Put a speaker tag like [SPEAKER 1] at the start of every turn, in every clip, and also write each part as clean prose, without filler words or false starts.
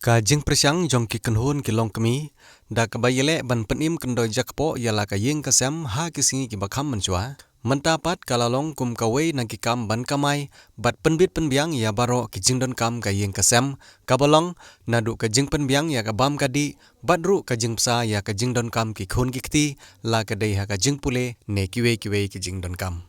[SPEAKER 1] Ka jing presyang jong ki kenhun ki long kemi da ka bayele ban penim kendoi jakpo yala ka ying kasem ha kisingi ki bakham menchua mentapat kalalong kum kawei nang ki kam ban kamai bat penbit penbiang ya baro ki jingdon kam ka ying kasem kabalong nadu ka jing penbiang ya ka bam kadi badru ka jing psa ya ka jingdon kam ki khun ki kti la ka dei ha ka jing pule ne kiwe ki jingdon kam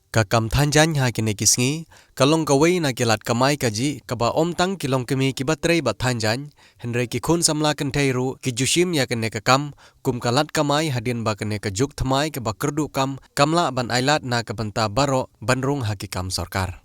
[SPEAKER 1] ka kam thanjan ha ki ne kisngi kalong kawei na kilat kamai kaji kaba om tang kilong kemi ki batrei bat thanjan henre ki khun samla kan theiru ki jushim ya kan ne ka kam kum kalat kamai hadin ba kan ne ka juk thamai ka bakerdu kam kamla ban ailat na ka banta baro banrung ha ki kam sarkar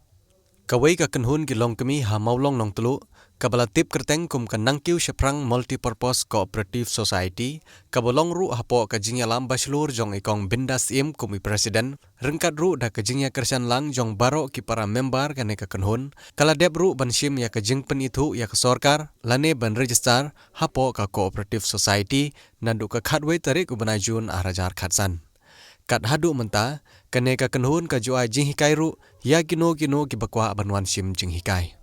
[SPEAKER 1] kawei ka kenhun ki long kemi ha maulong nong telu kabala tip kerteng kum kan nangkiu sheprang multipurpose cooperative society kabolong ru hapo ka jingya lam baslur jong ikong bindas im kumi presiden rengkat ru da ka jingya kersan lang jong baro ki para member kan ka kenhun kala dep ru ban shim ya ka jing pen itu ya ka sorkar lane ban register hapo ka cooperative society nandu ka khatwei tarik ubana jun arajar khatsan kat hadu menta kane ka kenhun ka juai jing hikai ru ya kino ki bakwa banwan shim jing hikai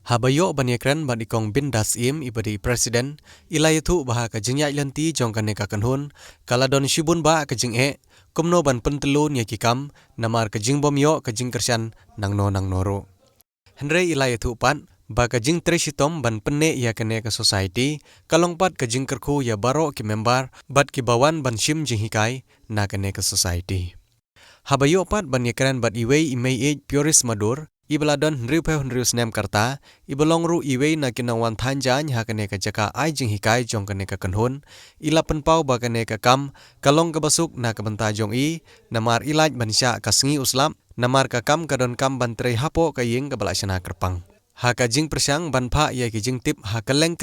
[SPEAKER 1] Habayo banyakran ban ikong bindas im ibadi presiden ilayatu baha ka jingya ilanti jong kane ka kanhun kala don shibun ba ka jing kumno ban pentelun ya kikam namar ka jing bomyo ka jing kersan nangno ro henre ilayatu pan ba ka jing tresitom ban penne ya kane ka society kalong pat ka jing kerku ya baro ki member bat ki bawan ban shim jing hikai na kane ka society Habayo pat banyakran bat iwei imei puris madur Ibaladon Henrius Nem Karta, Ibalong ru iwei na kinawan thanjan hakane ka jaka ai jing hikai jong kane ka kanhun, ila penpau ba kane ka kam, kalong ka basuk na kabanta jong namar ilaj bansya kasngi uslam, namar ka kam kadon kam bantrei hapo ka ying ka balaksana kerpang. Haka jing persyang banpa ya ki jing tip ha keleng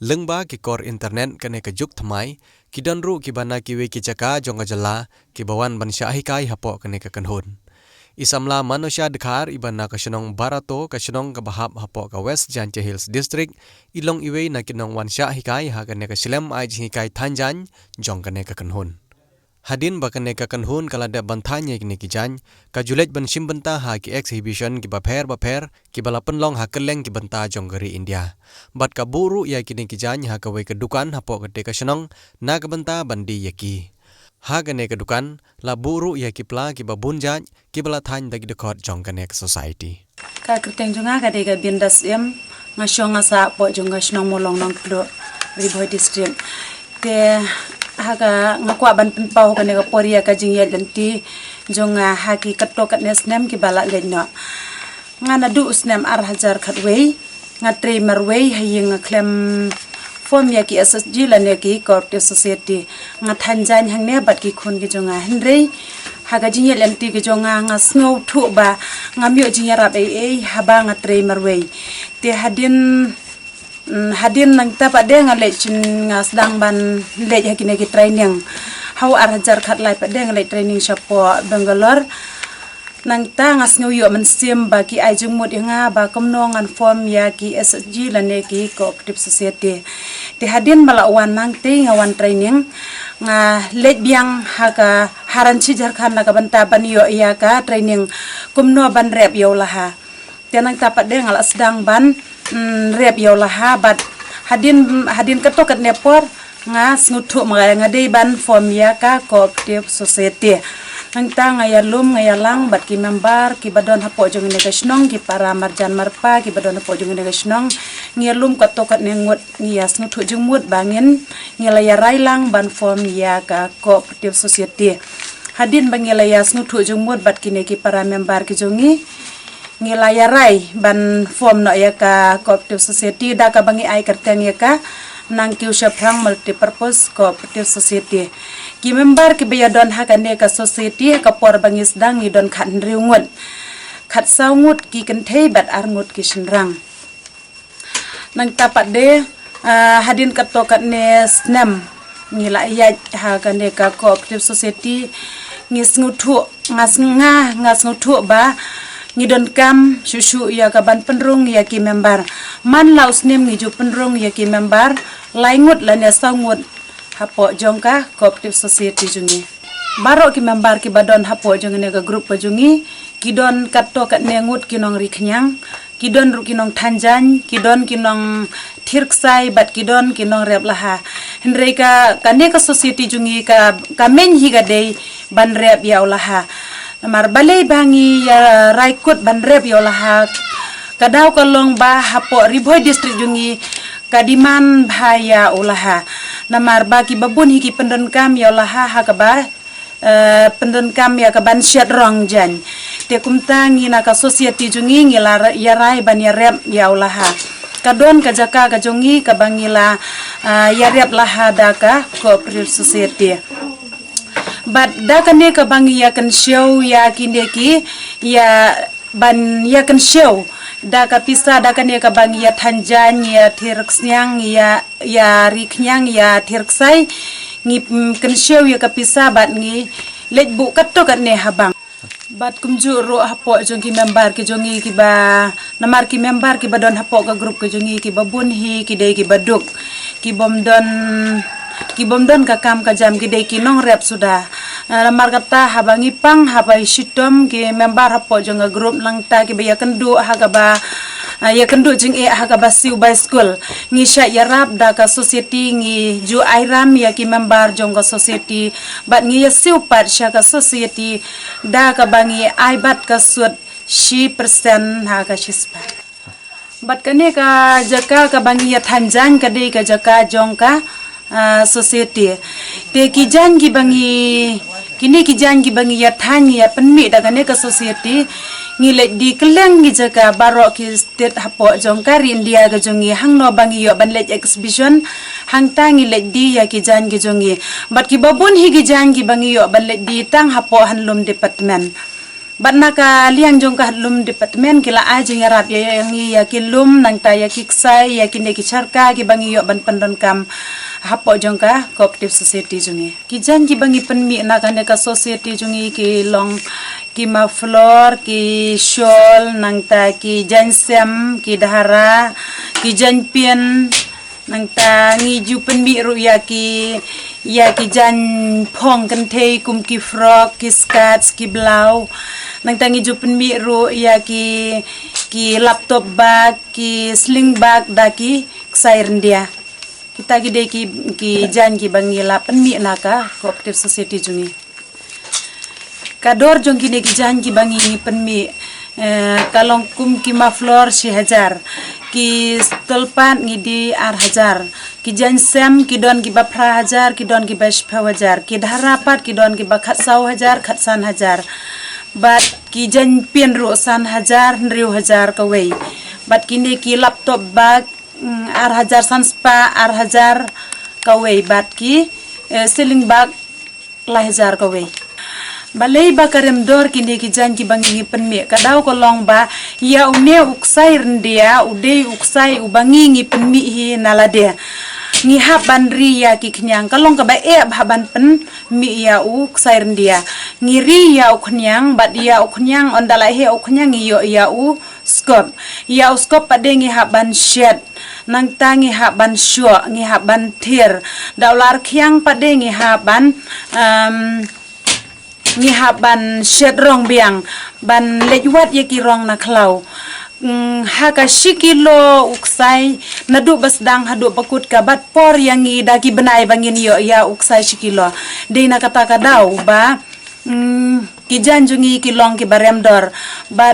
[SPEAKER 1] lengba ki kor internet kane ka juk thamai, kidon ru ki bana kiwei ki jaka jong ka jala, ki bawan bansya hikai hapo kane ka kanhun. Isamla manusia dekhar ibana kasenong barato kasenong kabahap hapo ka West Janche Hills District ilong iwei na kinong wansya hikai hakane ka silem ai hikai thanjan jong kane ka kanhun hadin bakane ka kanhun kalada banthanye kini kijan ka julet ban simbenta ha ki exhibition ki bapher ki balapan long hakeleng ki banta jong gari India bat ka buru ya kini kijan ha ka wei ka dukan hapo ka te kasenong na ka banta bandi yaki Hagane ke dukan la buru ya kipla ki babunja ki bala than dagi dekot jong kane society
[SPEAKER 2] ka kerteng junga ka dega bindas em ngasong asa po jong ngasnong molong nong klo riboy district te haga ngakwa ban penpau kane ka poria ka jingya lenti jonga haki katok nesnem ki bala lenno ngana du usnem ar hajar khatwei ngatre marwei hayeng klem form ya ki SSG la ne ki cooperative society nga thanjan hangne bat ki khun ki jonga henrei haga jingye lenti ki jonga nga snow thu ba nga myo jingya rap haba nga trei marwei te hadin nang ta pa de nga lechin nga sedang ban lej hakine ki training how arhajar khat lai pa de nga lej training shapo Bangalore nang ta nga snow yo man sim ba ki ai jung mod nga ba komno ngan form ya ki SSG la ne ki cooperative society te hadin mala wan nang te nga wan training nga lej biang haga haran chi jarkhan na ka banta ban yo ya ka training komno ban rep yo la ha te nang ta pa de nga la sedang ban rep yo la ha bat hadin katokat ne por nga snuthu nga dei ban form ya ka cooperative society Nang ta ngayalum ngayalang bat ki member ki badon hapo jong ne kasnong ki para marjan marpa ki badon hapo jong ne kasnong ngiyalum katokat ne ngut ngiyas nguthu jong mut bangin ngilaya railang ban form ya ka cooperative society hadin bangilaya nguthu jong mut bat ki ne ki para member ki jongi ngilaya rai ban form no ya ka cooperative society da ka bangi ai kerteng ya ka nang kiu sheprang multipurpose cooperative society ki member ki bayadon hakane ka society ka por bangis dang ni don khan riungot khat saungut ki kentei bat arngut ki shinrang nang tapat de hadin katokat ne snam ngila ya hakane ka cooperative society ngis nguthu ngas nguthu ba ngidon kam susu ya ka ban penrung ya ki member man laus nem ngiju penrung ya ki member laingut lane sangut hapo jongka cooperative society jungi baro ki member ki badon hapo jongene ka group pa jungi kidon katto kat nengut kinong riknyang kidon ru kinong Tanjan, kidon kinong Tirksai, bat kidon kinong rep laha. Hendrei ka kaneka society jungi ka men higa dei ban rep ya laha. Namar balai bangi ya raikut ban rep ya laha. Kadau kalong ba hapo Ribhoi district jungi kadiman bahaya ulaha. Namar baki babun hiki pendon kam ya ulaha hakaba pendon kam ya kaban syat rong jan. Te kumta ngina ka society jungi ngila ya rai ban ya rep ya ulaha. Kadon kajaka kajongi kabangila ya rep laha daka cooperative society. But daka ne kabangi ya kan show ya kindeki ya ban ya kan show daka pisa daka ne kabangi ya Tanjan ya Tirksnyang ya Riknyang ya Tirksai ngi kan show ya kapisa bat ngi lejbu katto kat ne habang bat kumju ro hapo jongi member ki jongi ki ba namar ki member ki badon hapo ka grup ki jongi ki babun hi ki dei ki baduk ki bomdon ka kam ka jam ki dei ki nong rep sudah namar kata habangi pang habai shitom ki member hapo jonga grup langta ki ba ya kendu hagaba ya kendu jing hagaba siu by school ngi sya ya rap da ka society ngi ju airam ya ki member jonga society bat ngi ya siu pat sya ka society da ka bangi ai bat ka sut 10% ha ka shispa bat kane ka jaka ka bangi ya Tanjan ka dei ka jaka jongka society te ki jan ki bangi kini ki jan ki bangi ya thangi ya penmi da kane ka society ngilek di keleng gi jaka barok ki state hapo jongkar India ga jongi hangno bangi yo banlek exhibition hang tangi lek di ya ki jan gi jongi bat ki babun hi gi jan ki bangi yo banlek di tang hapo hanlum department bat naka liang jongka hanlum department kila ajing yarap ya ngi ya ki lum nang ta ya kiksai ya ki ne ki charka ki bangi yo ban pendon kam hapo jongka cooperative society jungi ki jan ki bangi penmi naka ne ka society jungi ki long ki maflor ki shawl nang ta ki jansem ki dahara ki janpien nang ta ngi ju penmi ru ya ki jan phong kan thei kum ki frock ki skirts ki blau nang ta ngi ju penmi ru ya ki laptop bag ki sling bag da ki sair dia kita gide ki jan ki bangila penmi naka cooperative society jungi kador jong kine ki jan ki bangi penmi kalong kum ki maflor 1000 ki stolpan ngidi 1000 ki jan sem ki don ki bapra 1000 ki don ki bash 1000 ki dharapat ki don ki bakhat 1000 khat san 1000 bat ki jan pien ro san 1000 nriu 1000 ka wei bat kine ki laptop bag 1000 san spa 1000 ka wei bat ki ceiling bag 1000 ka wei balai bakarem dor kini ki jan ki bangi penmi kadau kolong ba ya une uksai rendia ude uksai ubangi ngi penmi hi nalade ngi haban ri ya ki knyang kalong ka ba haban pen mi ya uksai rendia ngiri ya uknyang bat ya uknyang ondala he uknyang yo ya u skop pade ngi haban shed nang tangi haban shua ngi haban thir daular khyang pade ngi haban ngi haban shed rong biang ban lejwat ye ki rong na klau haka shikilo uksai nadu basdang hadu pakut ka bat por yang ngi daki benai bangin yo ya uksai shikilo de na kata kadau ba ki janjungi ki long ki baremdor ba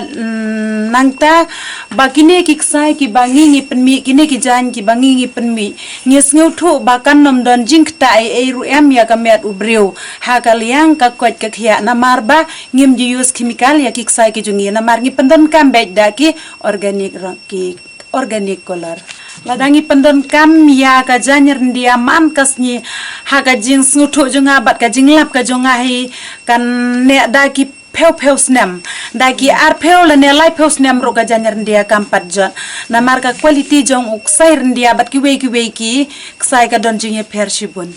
[SPEAKER 2] nangta ba kine ki ksai ki bangi ngi penmi kine ki jan ki bangi ngi penmi ngis nguthu ba kan nom don jingta ai ru em ya kamet ubriu ha kaliang ka kwat ka khia namar ba ngim ji use chemical ya ki ksai ki jungi namar ngi pendon kam bed da ki organic color ladangi pendon kam ya ka janyer ndia man kasni ha ka jing nguthu junga bat ka jinglap ka junga hi kan ne da ki peu snem dagi ar peu le ne lai peu snem ro ga janyer ndia kampat jon na marka quality jong uksai ndia bat ki wei ki ksai ka don jinge pershibun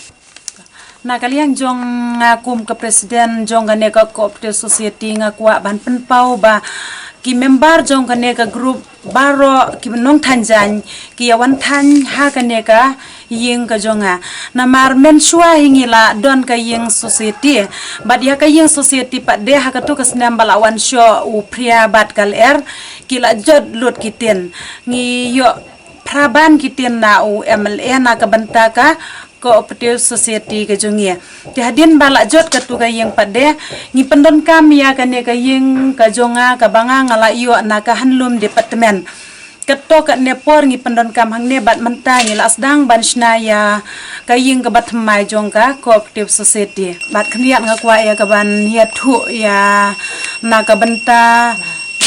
[SPEAKER 2] na kaliang jong ngakum ke presiden jong ga ne ka cooperative society ngakwa ban penpau ba ki member jong kane ka group baro ki nong thanjan ki yawan than ha kane ka ying ka jonga na mar men shwa hingila don ka ying society bad ya ka ying society pat de ha ka tu ka snam balawan sho u priya bat kal ki la jot lut kiten ngi yo praban kiten na u MLA na ka bantaka cooperative society ka jongia ti hadin bala jot ka tu ka yeng pade ngi pendon kam ya kane ka yeng ka jonga ka banga ngala iyo na ka handlum department keto ka ne por ngi pendon kam hang ne bat menta ngi lasdang banshna ya ka yeng ka bat mai jong ka cooperative society bat khniat nga kwa ya ka ban ya thu ya na ka benta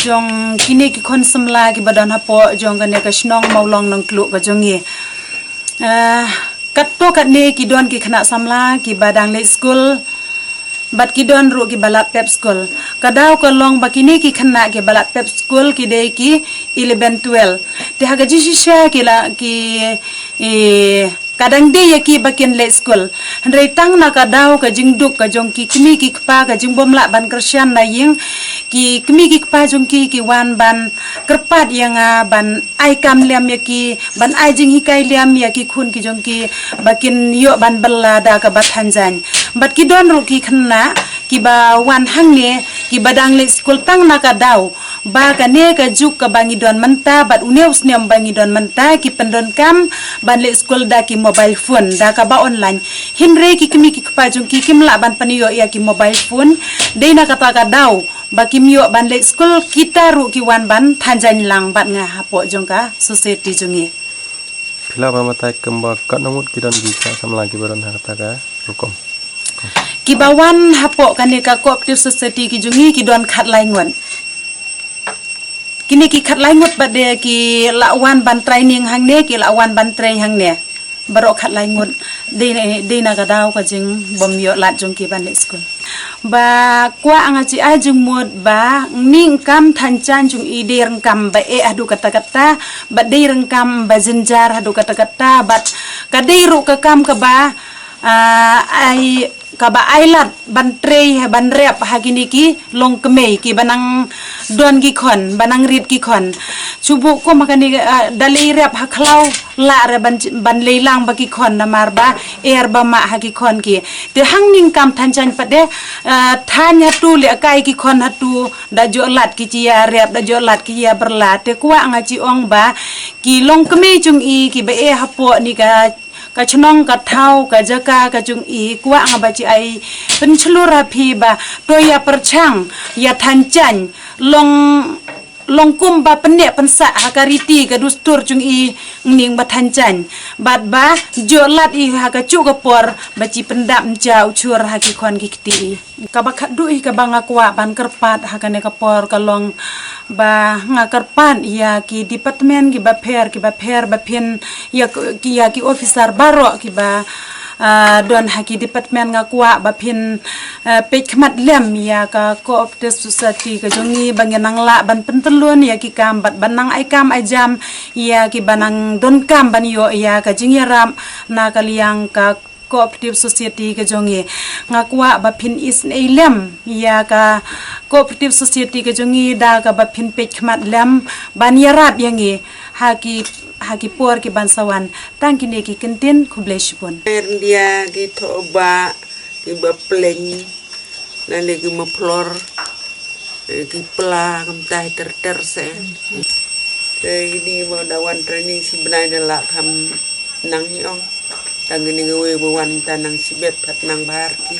[SPEAKER 2] jong kini ki kon semla ki badan hapo jong kane ka snong maulong nang kluk ka jongi katto katne ki don ki khana samla ki badang le school bat ki don ru ki balat pep school kadaw ka long bakini ki khana ki balat pep school ki de ki 11 12 te haga jisha ki la ki kadang de ya ki bakin le school handai tang na kadaw ka jingduk ka jong ki kmi ki kpa ka jingbom la ban kersian na ying ki kmi ki kpa jong ki wan ban kerpat yang ban ai kam liam ya ki ban ai jing hikai liam ya ki khun ki jong ki bakin yo ban bella da ka bat hanjan bat ki don ru ki khanna ki ba wan hang ne ki badang le school tang na kadaw ba ka ne ka juk ka bangi don menta bat uneus nem bangi don menta ki pendon kam ban le school da ki mobile phone da ka ba online hinre ki kmi ki kpa jong ki kimla ban paniyo ya ki mobile phone de na kata ka daw ba kimyo ban le school kita ru ki wan ban thanjan lang bat nga hapo jong ka society jongi
[SPEAKER 3] phila ba matai kamba kanamut kidan bisa samla ki baron kata ka rukom
[SPEAKER 2] ki bawan hapo kane ka cooperative society ki jongi ki don khat laingon kini ki khat laingot bade ki lawan ban training hang ne ki lawan ban train hang ne barok khat laingot de na kadaw ka jing bomyo lat jong ki ban school ba kwa anga ci ajung mod ba ning kam thanchan jung ide rengkam ba adu kata-kata ba de rengkam ba jenjar adu kata-kata bat kadeiru ka kam ka ba ai kaba ailat ban trei ban rep hagini ki long kemei ki banang don ki khon banang rit ki khon chubu ko makani dali rep haklau la re ban leilang ba ki khon namar ba er ba ma ha ki khon ki te hangning kam thanchan pade thanya tu le kai ki khon hatu da jo lat ki chia rep da jo lat ki ya berlat te kwa ngaji ong ba ki long kemei chung i ki ba e hapo ni ka chnong ka thau ka jaka ka chung i kwa nga ba chi ai pencelura phi ba to ya perchang ya thanchan long kum ba penne pensa hakariti ka dustur chung i ning ba thanchan bat ba jolat i ha ka chu ka por ba chi pendam jau chur ha ki khon ki ti ka ba khadu i ka ba nga kwa ban kerpat ha ka ne ka por ka long ba nga kerpan ya ki department ki ba pher ba pin ya ki officer baro ki ba don haki department nga kwa ba pin pe khmat lem ya ka cooperative society ka jongi bangenang la ban pentelun ya ki kam bat banang ai kam ai jam ya ki banang don kam ban yo ya ka jingyaram na kaliang ka cooperative society ka jongi nga kwa ba pin is lem ya ka cooperative society ka jongi da ka ba pin pe khmat lem ban yarap yangi haki por ki bansawan tangkine ki kentin kubleshpon
[SPEAKER 4] dia gitu ba ki ba pleng na le ki moplor ki pla kam tai ter se ini mau dawan training si benai la tham nang hiong tang ni ngewe bawan tanang si bet pat nang bar ki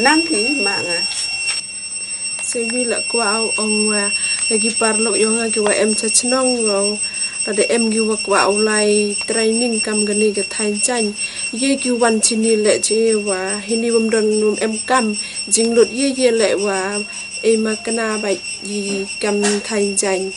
[SPEAKER 4] nang ki ma nga
[SPEAKER 5] sebi la kwa ong wa lagi parlok yo nga ki wa em chachnong ngong tade em gi wa kwa ulai training kam gani ga thain chan ye ki wan chini le che wa hini bom don em kam jinglut ye le wa e ma kana ba yi kam thain chan